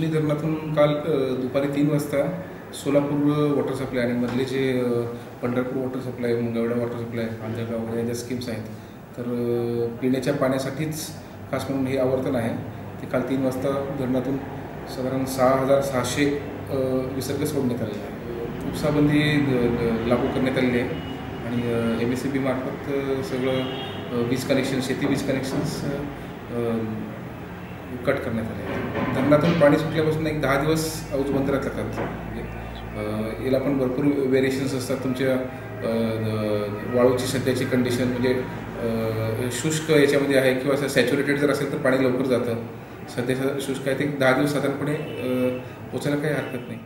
उजनी धरणातून काल दुपारी 3 वाजता सोलापूर वॉटर सप्लाय आणि मधले जे Pandharpur water supply, Mangalwedha water supply, Anjalgaon वगैरे ज्या स्कीम्स आहेत, तर पिण्याच्या पाण्यासाठीच खास म्हणून हे आवर्तन आहे. ते काल 3 वाजता धरणातून साधारण 6,600 विसर्ग सोडण्यात आलेला आहे. उपसाबंदी लागू करण्यात आलेली आहे आणि MSEB मार्फत सगळं वीज कनेक्शन, शेती वीज कनेक्शन्स कट करण्यात आले. धरणातून पाणी सुटल्यापासून एक 10 दिवस औज बंद राहतात. म्हणजे याला पण भरपूर व्हेरिएशन्स असतात. तुमच्या वाळूची सध्याची कंडिशन म्हणजे शुष्क याच्यामध्ये आहे किंवा असं सॅच्युरेटेड जर असेल तर पाणी लवकर जातं. सध्या शुष्क आहे ते 10 दिवस साधारणपणे पोचायला काही हरकत नाही.